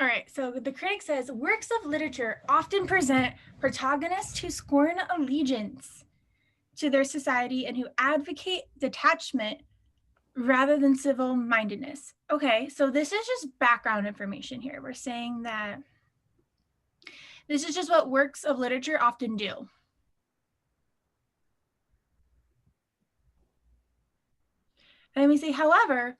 All right, so the critic says works of literature often present protagonists who scorn allegiance to their society and who advocate detachment rather than civil mindedness. Okay, so this is just background information here. We're saying that this is just what works of literature often do. And then we say, however,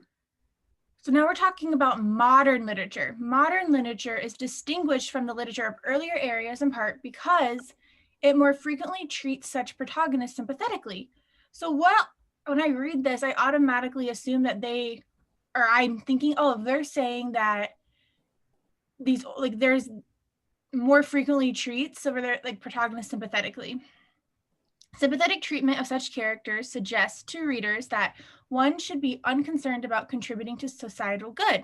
so now we're talking about modern literature. Modern literature is distinguished from the literature of earlier eras in part because it more frequently treats such protagonists sympathetically. So when I read this, I automatically assume that I'm thinking, oh, they're saying that these, like, there's more frequently treats over their, like, protagonists sympathetically. Sympathetic treatment of such characters suggests to readers that one should be unconcerned about contributing to societal good.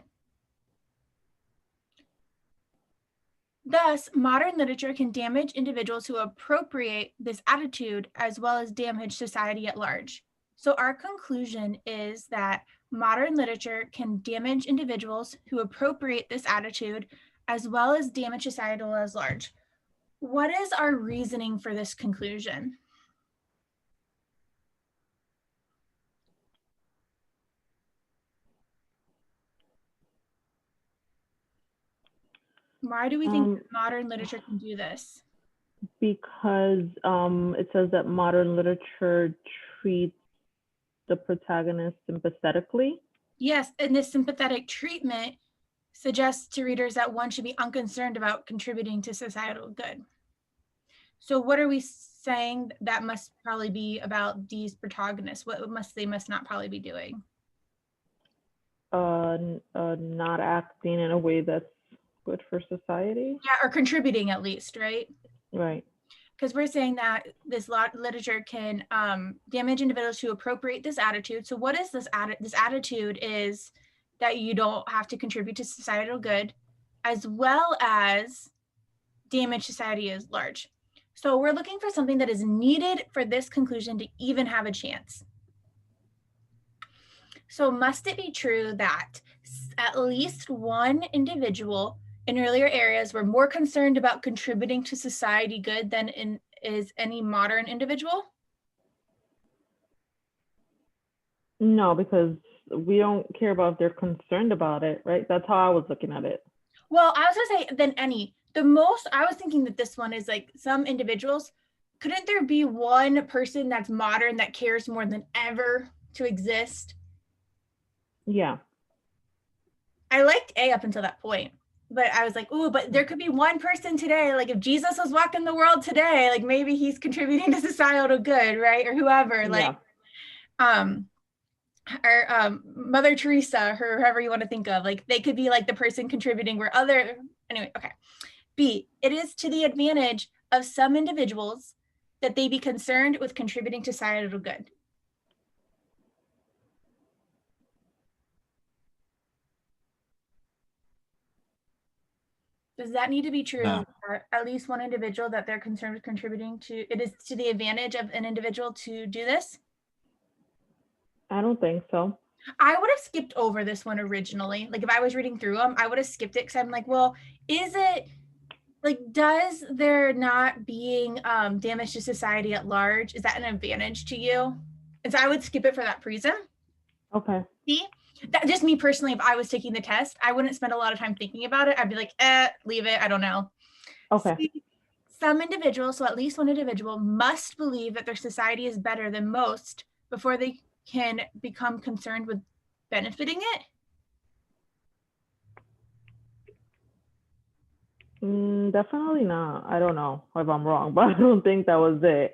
Thus, modern literature can damage individuals who appropriate this attitude as well as damage society at large. So our conclusion is that modern literature can damage individuals who appropriate this attitude as well as damage societal as large. What is our reasoning for this conclusion? Why do we think modern literature can do this? Because it says that modern literature treats the protagonist sympathetically. Yes, and this sympathetic treatment suggests to readers that one should be unconcerned about contributing to societal good. So what are we saying that must probably be about these protagonists? What must they not probably be doing? Not acting in a way that's good for society. Yeah, or contributing at least, right? Right. Because we're saying that this literature can damage individuals who appropriate this attitude. So what is this this attitude is that you don't have to contribute to societal good, as well as damage society at large. So we're looking for something that is needed for this conclusion to even have a chance. So must it be true that at least one individual in earlier eras were more concerned about contributing to society good than is any modern individual? No, because we don't care about if they're concerned about it, right? That's how I was looking at it. Well, I was gonna say than any. The most, I was thinking that this one is like some individuals. Couldn't there be one person that's modern that cares more than ever to exist? Yeah. I liked A up until that point, but I was like, ooh, but there could be one person today. Like if Jesus was walking the world today, like maybe he's contributing to societal good, right? Or whoever, like, or Mother Teresa, or whoever you want to think of, like they could be like the person contributing where anyway, okay. B, it is to the advantage of some individuals that they be concerned with contributing to societal good. Does that need to be true? No. Or at least one individual that they're concerned with contributing to, it is to the advantage of an individual to do this? I don't think so. I would have skipped over this one originally. Like if I was reading through them, I would have skipped it because I'm like, well, is it like, does there not being damage to society at large, is that an advantage to you? And so I would skip it for that reason. Okay. See? That just me personally, if I was taking the test, I wouldn't spend a lot of time thinking about it. I'd be like, leave it. I don't know. Okay. See, some individuals, so at least one individual, must believe that their society is better than most before they can become concerned with benefiting it. Definitely not. I don't know if I'm wrong, but I don't think that was it.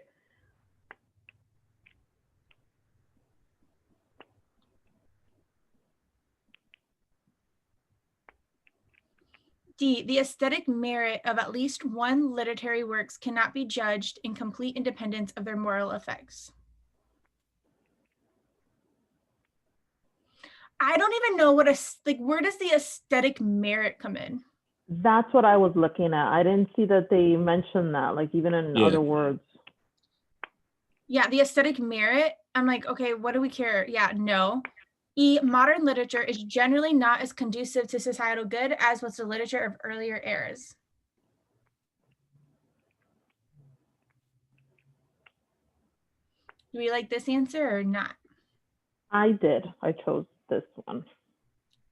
D, the aesthetic merit of at least one literary works cannot be judged in complete independence of their moral effects. I don't even know what where does the aesthetic merit come in? That's what I was looking at. I didn't see that they mentioned that, like even in other words. Yeah, the aesthetic merit. I'm like, okay, what do we care? Yeah, no. E, modern literature is generally not as conducive to societal good as was the literature of earlier eras. Do we like this answer or not? I did. I chose this one.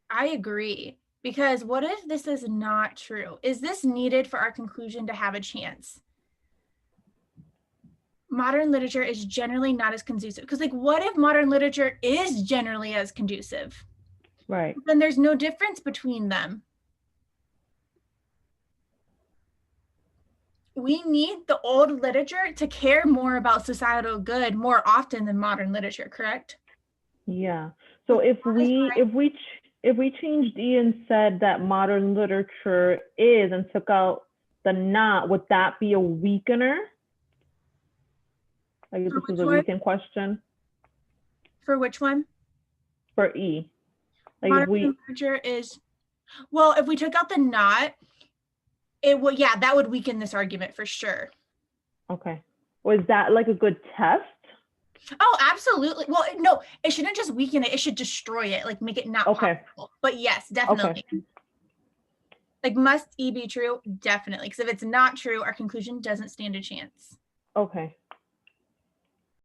I agree. Because what if this is not true? Is this needed for our conclusion to have a chance? Modern literature is generally not as conducive. Because, like, what if modern literature is generally as conducive? Right. Then there's no difference between them. We need the old literature to care more about societal good more often than modern literature, correct? Yeah. So if we changed E and said that modern literature is and took out the not, would that be a weakener? Like if For this is which a one? weakened question For which one? for E. Like if Modern we literature is, well, if we took out the not, it would, yeah, that would weaken this argument for sure. okay. Was that like a good test? Oh, absolutely. Well, no, it shouldn't just weaken it. It should destroy it, like make it not Okay. possible. But yes, definitely. Okay. Like, must E be true? Definitely. Because if it's not true, our conclusion doesn't stand a chance. Okay.